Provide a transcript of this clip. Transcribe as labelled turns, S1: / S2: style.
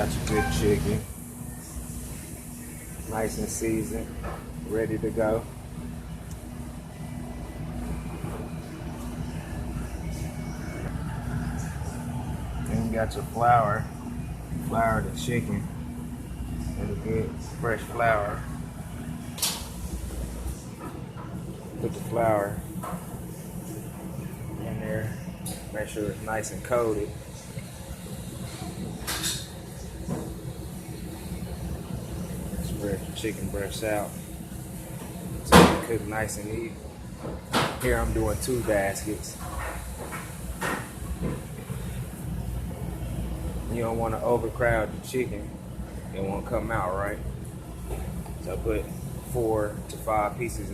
S1: Got your good chicken, nice and seasoned, ready to go. Then you got your flour the chicken with a good fresh flour. Put the flour in there, make sure it's nice and coated. Spread your chicken breasts out so you can cook nice and even. Here I'm doing 2 baskets. You don't want to overcrowd the chicken. It won't come out right. So I put 4 to 5 pieces